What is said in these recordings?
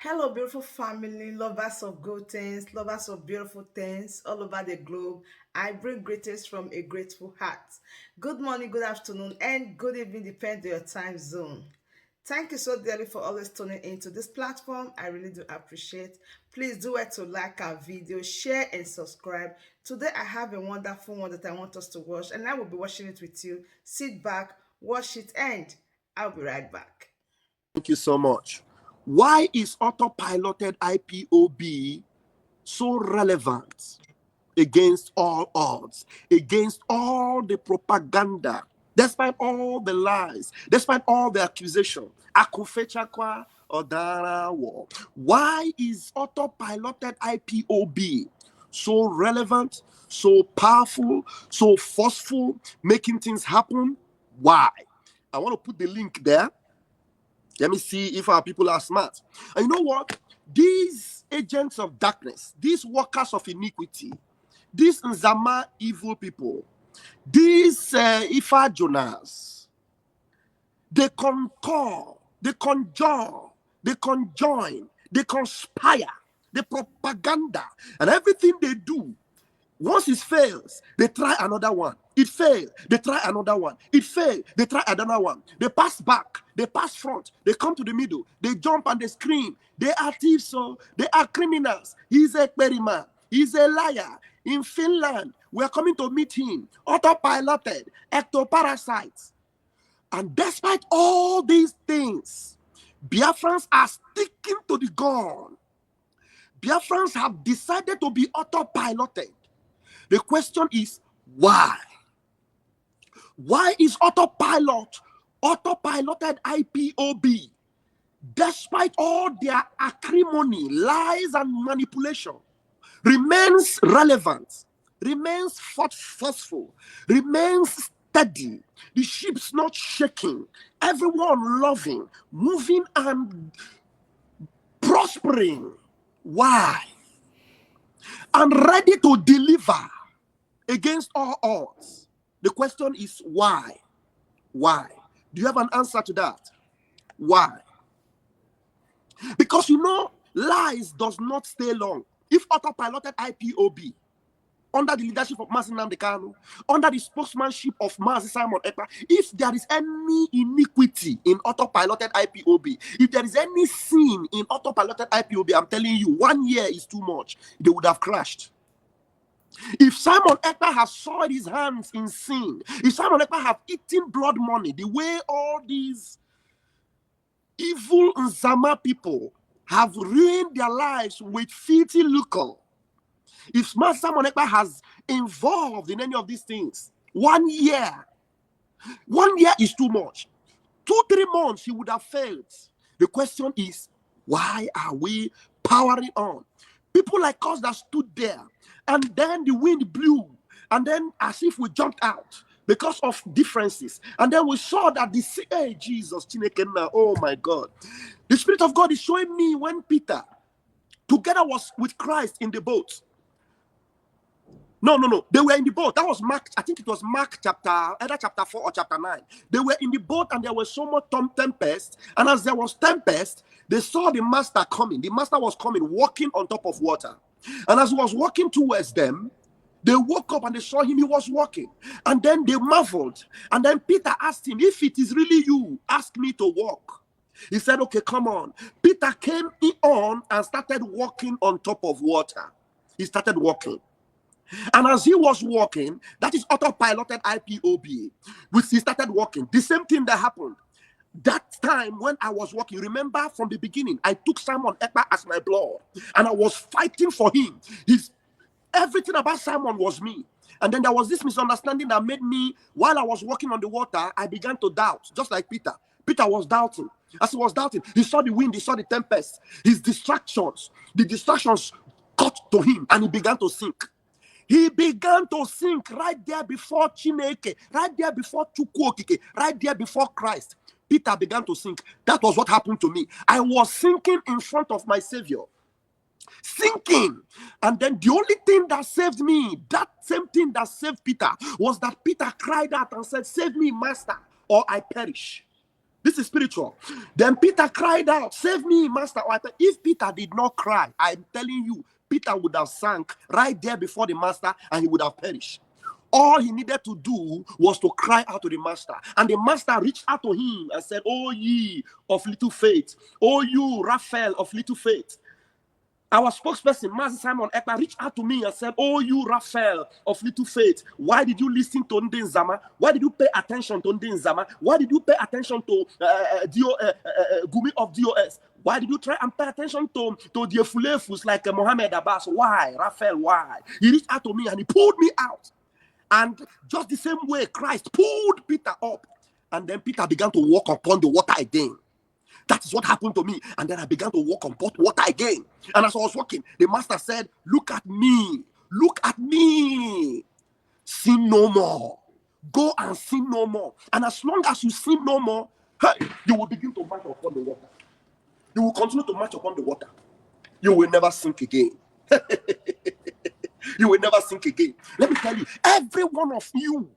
Hello, beautiful family, lovers of good things, lovers of beautiful things all over the globe. I bring greetings from a grateful heart. Good morning, good afternoon, and good evening, depending on your time zone. Thank you so dearly for always tuning into this platform. I really do appreciate. Please do it to like our video, share, and subscribe. Today, I have a wonderful one that I want us to watch, and I will be watching it with you. Sit back, watch it, and I'll be right back. Thank you so much. Why is autopiloted IPOB so relevant against all odds, against all the propaganda, despite all the lies, despite all the accusation? Akufechakwa Odara War. Why is autopiloted IPOB so relevant, so powerful, so forceful, making things happen? Why? I want to put the link there. Let me see if our people are smart. And you know what? These agents of darkness, these workers of iniquity, these Nzama evil people, these Ifa Jonas, they concur, they conjure, they conjoin, they conspire, the propaganda, and everything they do. Once it fails, they try another one. It failed, they try another one. It failed, they try another one. They pass back, they pass front, they come to the middle, they jump and they scream. They are thieves, so they are criminals. He's a perima, he's a liar. In Finland, we are coming to meet him. Autopiloted, ectoparasites. And despite all these things, Biafrans are sticking to the gun. Biafrans have decided to be autopiloted. The question is, why? Why is autopiloted IPOB, despite all their acrimony, lies, and manipulation, remains relevant, remains forceful, remains steady, the ship's not shaking, everyone loving, moving, and prospering? Why? And ready to deliver against all odds. The question is why? Why? Do you have an answer to that? Why? Because you know, lies does not stay long. If autopiloted IPOB, under the leadership of Mazi Nnamdi Kanu, under the spokesmanship of Mazi Simon Ekpa, if there is any iniquity in autopiloted IPOB, if there is any sin in autopiloted IPOB, I'm telling you, 1 year is too much. They would have crashed. If Simon Ekpa has soiled his hands in sin, if Simon Ekpa have eaten blood money, the way all these evil Nzama people have ruined their lives with filthy lucre, if Simon Ekpa has involved in any of these things, 1 year is too much. 2-3 months, he would have failed. The question is, why are we powering on? People like us that stood there, and then the wind blew, and then as if we jumped out because of differences, and then we saw that hey, Jesus, oh my God. The Spirit of God is showing me when Peter together was with Christ in the boat. No. They were in the boat. That was Mark. I think it was Mark either chapter 4 or chapter 9. They were in the boat and there was so much tempest. And as there was tempest, they saw the master coming. The master was coming, walking on top of water. And as he was walking towards them, they woke up and they saw him. He was walking. And then they marveled. And then Peter asked him, if it is really you, ask me to walk. He said, okay, come on. Peter came on and started walking on top of water. He started walking. And as he was walking, that is autopiloted IPOB, which he started walking. The same thing that happened. That time when I was walking, remember from the beginning, I took Simon Ekpa as my blood, and I was fighting for him. Everything about Simon was me. And then there was this misunderstanding that made me, while I was walking on the water, I began to doubt, just like Peter. Peter was doubting. As he was doubting, he saw the wind, he saw the tempest, the distractions got to him, and he began to sink. He began to sink right there before Chineke, right there before Chukwokike, right there before Christ. Peter began to sink. That was what happened to me. I was sinking in front of my Savior. Sinking. And then the only thing that saved me, that same thing that saved Peter, was that Peter cried out and said, save me, Master, or I perish. This is spiritual. Then Peter cried out, "Save me, Master." If Peter did not cry, I'm telling you, Peter would have sunk right there before the Master and he would have perished. All he needed to do was to cry out to the Master. And the Master reached out to him and said, "Oh, ye of little faith. Oh, you, Raphael of little faith." Our spokesperson, Master Simon Ekpa, reached out to me and said, "Oh, you, Raphael of little faith, why did you listen to Ndin Zama? Why did you pay attention to Ndin Zama? Why did you pay attention to Gumi of DOS? Why did you try and pay attention to the Fulefus like Mohammed Abbas? Why, Raphael, why?" He reached out to me and he pulled me out. And just the same way Christ pulled Peter up. And then Peter began to walk upon the water again. That is what happened to me. And then I began to walk on water again. And as I was walking, the Master said, "Look at me. Look at me. Sin no more. Go and sin no more. And as long as you sin no more, hey, you will begin to march upon the water. You will continue to march upon the water. You will never sink again." You will never sink again. Let me tell you, every one of you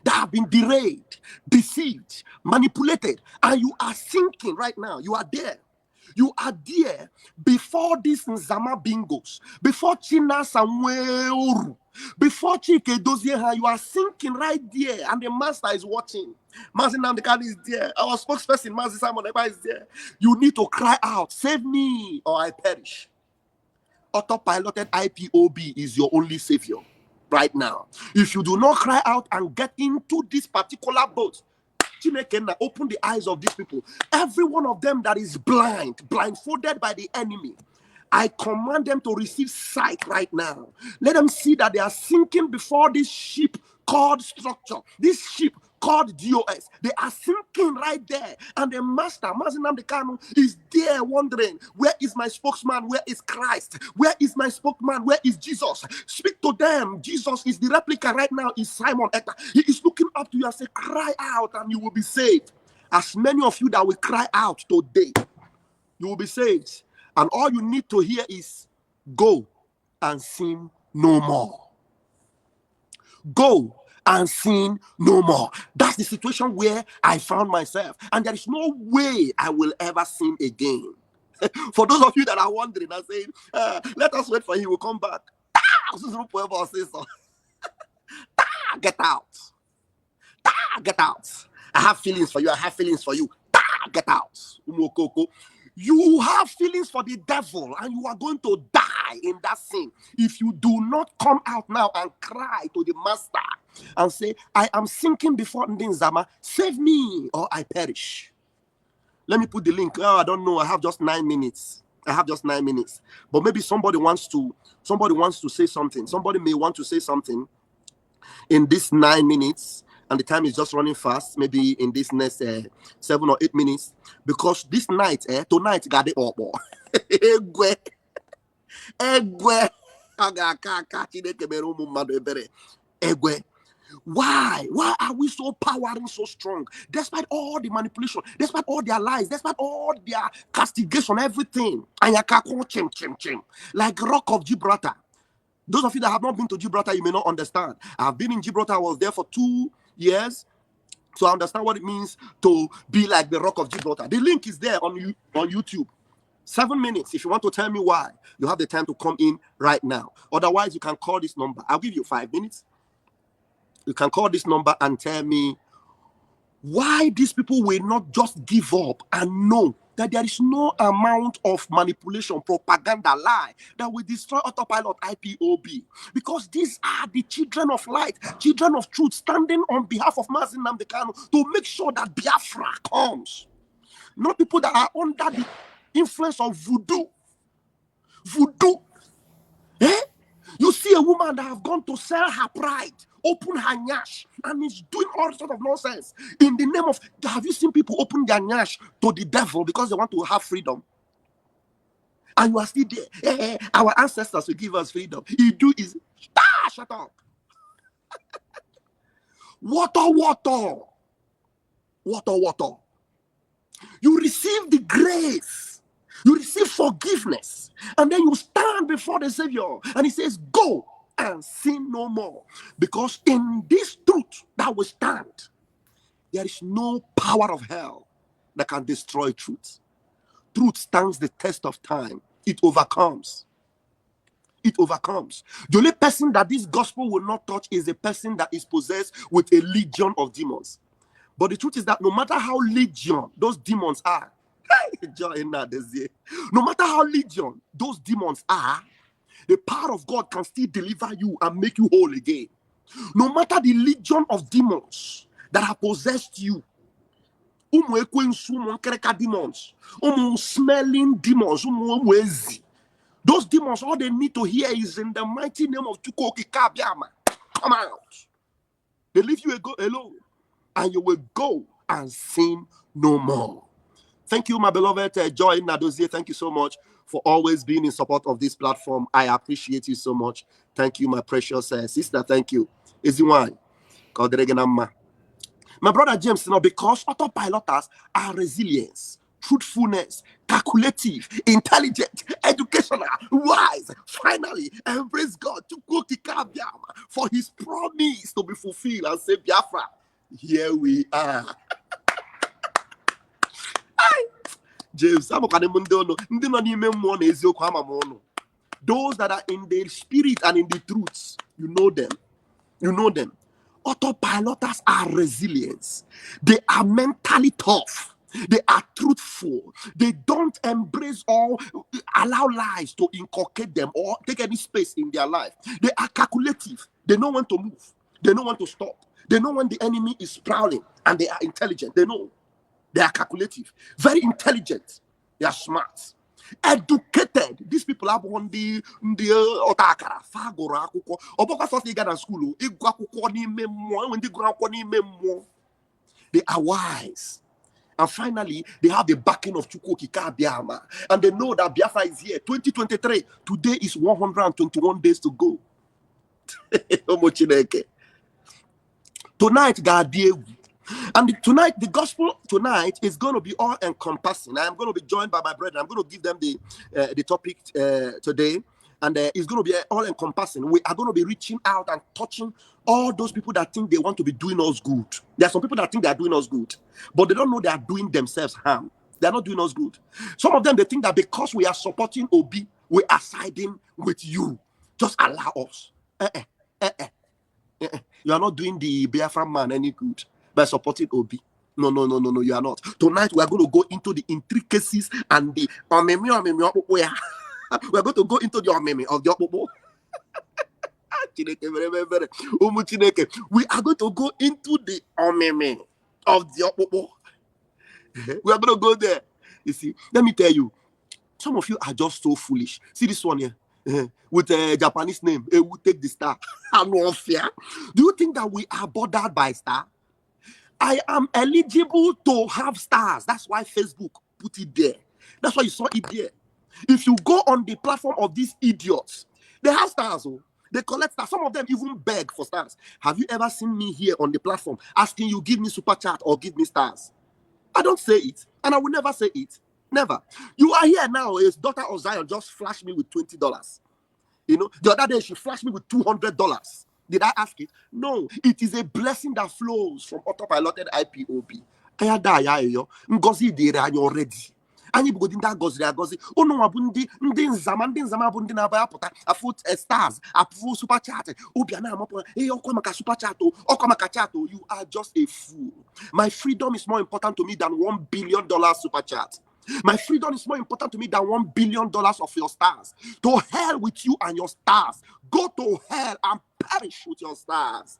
that have been derailed, deceived, manipulated, and you are sinking right now. You are there. You are there before these Nzama bingos, before China Samuel, before Chike Dozieha. You are sinking right there, and the Master is watching. Master Namdekan is there. Our spokesperson, Master Simon Ekpa, is there. You need to cry out, "Save me or I perish." Autopiloted IPOB is your only savior right now. If you do not cry out and get into this particular boat, Chineke, open the eyes of these people. Every one of them that is blindfolded by the enemy, I command them to receive sight right now. Let them see that they are sinking before this ship called structure, this ship called DOS. They are sinking right there. And the Master, Mazi Nnamdi Kanu, is there wondering, where is my spokesman? Where is Christ? Where is my spokesman? Where is Jesus? Speak to them. Jesus is the replica right now, is Simon Ekpa. He is looking up to you and say, "Cry out and you will be saved." As many of you that will cry out today, you will be saved. And all you need to hear is, "Go and sin no more. Go and sin no more." That's the situation where I found myself. And there is no way I will ever sin again. For those of you that are wondering and saying, "Let us wait for him, he will come back." Get out. Get out. I have feelings for you. I have feelings for you. Get out. You have feelings for the devil and you are going to die in that sin if you do not come out now and cry to the Master and say, "I am sinking before Ndin Zama. Save me or I perish." Let me put the link. Oh, I don't know. I have just 9 minutes. But maybe somebody wants to say something. Somebody may want to say something in this 9 minutes. And the time is just running fast, maybe in this next 7 or 8 minutes. Because this night, tonight, got it up. Why? Why are we so powering so strong? Despite all the manipulation, despite all their lies, despite all their castigation, everything. Like Rock of Gibraltar. Those of you that have not been to Gibraltar, you may not understand. I've been in Gibraltar. I was there for 2 years. So I understand what it means to be like the Rock of Gibraltar. The link is there on YouTube. 7 minutes. If you want to tell me why, you have the time to come in right now. Otherwise, you can call this number. I'll give you 5 minutes. You can call this number and tell me why these people will not just give up and know that there is no amount of manipulation, propaganda, lie that will destroy Autopilot IPOB. Because these are the children of light, children of truth, standing on behalf of Mazi Nnamdi Kanu to make sure that Biafra comes. Not people that are under the influence of voodoo. Voodoo. You see a woman that have gone to sell her pride, open her nyash, and is doing all sort of nonsense in the name of. Have you seen people open their nyash to the devil because they want to have freedom? And you are still there. Our ancestors will give us freedom. You do is shut up. Water. You receive the grace. You receive forgiveness. And then you stand before the Savior. And he says, "Go and sin no more." Because in this truth that we stand, there is no power of hell that can destroy truth. Truth stands the test of time. It overcomes. It overcomes. The only person that this gospel will not touch is a person that is possessed with a legion of demons. But the truth is that no matter how legion those demons are, no matter how legion those demons are, the power of God can still deliver you and make you whole again. No matter the legion of demons that have possessed you, demons, smelling demons, those demons, all they need to hear is in the mighty name of Chukwuoki Kabiama. Come out. They leave you alone, and you will go and sin no more. Thank you, my beloved Joy Nadozie. Thank you so much for always being in support of this platform. I appreciate you so much. Thank you, my precious sister. Thank you. Eziwai. My brother James, because autopiloters are resilience, truthfulness, calculative, intelligent, educational, wise. Finally, embrace God to go to Kabiama for his promise to be fulfilled and say, Biafra, here we are. James, those that are in the spirit and in the truths, you know them. You know them. Autopiloters are resilient. They are mentally tough. They are truthful. They don't embrace or allow lies to inculcate them or take any space in their life. They are calculative. They know when to move. They know when to stop. They know when the enemy is prowling, and they are intelligent. They know. They are calculative. Very intelligent. They are smart. Educated. These people are on the otakara fagora akwụkwọ ọbọkwa sọsọ ịga na school ịgụ akwụkwọ n'ime mmụọ when they gụrụ akwụkwọ n'ime mmụọ. They are wise, and finally they have the backing of Chukwuoki Kabiama, and they know that Biafra is here. 2023 today is 121 days to go. Tonight God, and tonight, the gospel tonight is going to be all encompassing. I am going to be joined by my brethren. I'm going to give them the topic today, and it's going to be all encompassing. We are going to be reaching out and touching all those people that think they want to be doing us good. There are some people that think they are doing us good, but they don't know they are doing themselves harm. They are not doing us good. Some of them, they think that because we are supporting Obi, we are siding with you. Just allow us. You are not doing the Biafra man any good by supporting Obi. No, you are not. Tonight we are going to go into the intricacies and the we are going to go into the of the Opopo. We are going to go into the of the Opopo. We are going to go there. You see, let me tell you, some of you are just so foolish. See this one here. With a Japanese name, it will take the star. I'm not fair. Do you think that we are bothered by star? I am eligible to have stars. That's why Facebook put it there. That's why you saw it there. If you go on the platform of these idiots, they have stars. Oh. They collect stars. Some of them even beg for stars. Have you ever seen me here on the platform asking you, give me super chat or give me stars? I don't say it, and I will never say it. Never. You are here now. His daughter of Zion just flashed me with $20. You know, the other day she flashed me with $200. Did I ask it? No. It is a blessing that flows from autopiloted Ipob. Ngozi dere anyị already. Anyị bugodi ndị agọziri agọzi. Unu nwa bụ ndị nzama bụ ndị na-aba apụta afụ stars, afụ super chat. Obi ana amapụ ọkwa maka super chat, ọkwa maka chat. You are just a fool. My freedom is more important to me than $1 billion super chat. My freedom is more important to me than $1 billion of your stars. To hell with you and your stars. Go to hell and perish with your stars.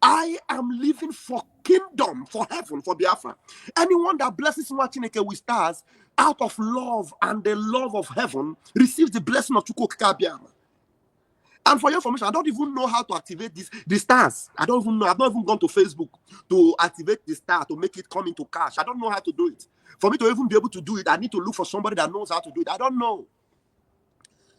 I am living for kingdom, for heaven, for Biafra. Anyone that blesses Nwachineke with stars out of love and the love of heaven receives the blessing of Chukwuoki Kabiama. And for your information, I don't even know how to activate the stars. I don't even know. I've not even gone to Facebook to activate the star to make it come into cash. I don't know how to do it. For me to even be able to do it, I need to look for somebody that knows how to do it. I don't know.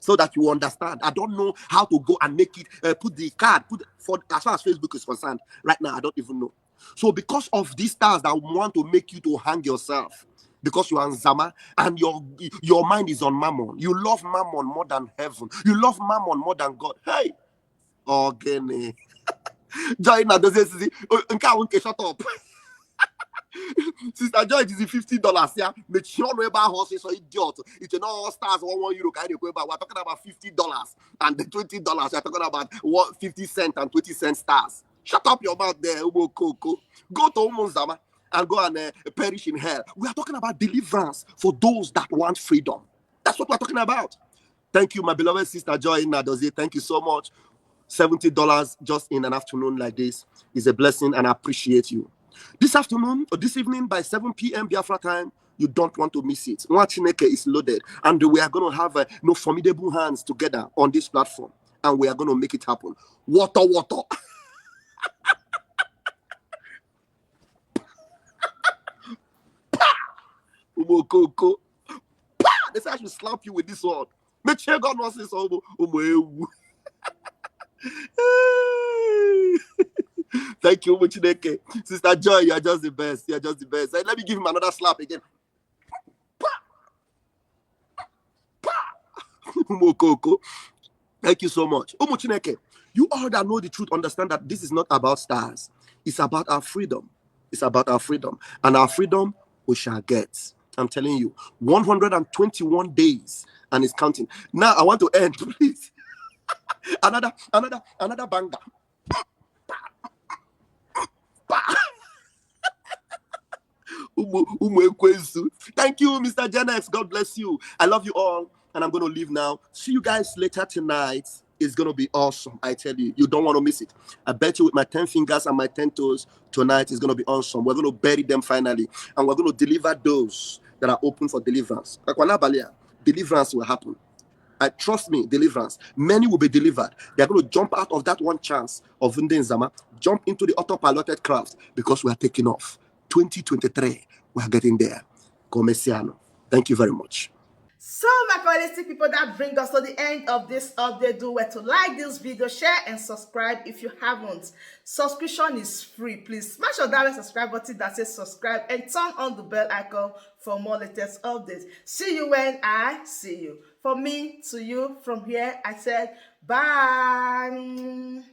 So that you understand. I don't know how to go and make it, put the card, for as far as Facebook is concerned. Right now, I don't even know. So because of these stars that want to make you to hang yourself, because you are Nzama and your mind is on Mammon. You love Mammon more than heaven. You love Mammon more than God. Hey! Organic. Join now, shut up. Sister Joy, it is $50. Yeah, but she don't know about horses or idiot. It's not all stars €1 kind of. We're talking about $50 and the $20. We're talking about what 50 cent and 20 cent stars. Shut up your mouth there, Umo Koko. Go to Umunzama and go and perish in hell. We are talking about deliverance for those that want freedom. That's what we're talking about. Thank you, my beloved sister Joy Nadozie. Thank you so much. $70 just in an afternoon like this is a blessing, and I appreciate you. This afternoon or this evening by 7 p.m. Biafra time, you don't want to miss it. Nwachineke is loaded, and we are going to have formidable hands together on this platform, and we are going to make it happen. Water, water. Umokoko. They say I should slap you with this one. Make sure God wants this. Thank you, Muchineke. Sister Joy, you're just the best. You're just the best. Let me give him another slap again. Umokoko. Thank you so much. Umuchineke, you all that know the truth understand that this is not about stars. It's about our freedom. It's about our freedom. And our freedom we shall get. I'm telling you, 121 days and it's counting. Now I want to end, please. Another banger. Thank you, Mr. Janex. God bless you. I love you all. And I'm going to leave now. See you guys later tonight. It's going to be awesome. I tell you, you don't want to miss it. I bet you with my 10 fingers and my 10 toes, tonight is going to be awesome. We're going to bury them finally. And we're going to deliver those that are open for deliverance. Deliverance will happen. Trust me, deliverance. Many will be delivered. They're going to jump out of that one chance of Ndenzama, jump into the autopiloted craft because we are taking off. 2023, we are getting there. Comesiano. Thank you very much. So, my quality people, that brings us to the end of this update. Do well to like this video, share, and subscribe if you haven't. Subscription is free. Please smash on that subscribe button that says subscribe and turn on the bell icon for more latest updates. See you when I see you. From me to you, from here, I said bye.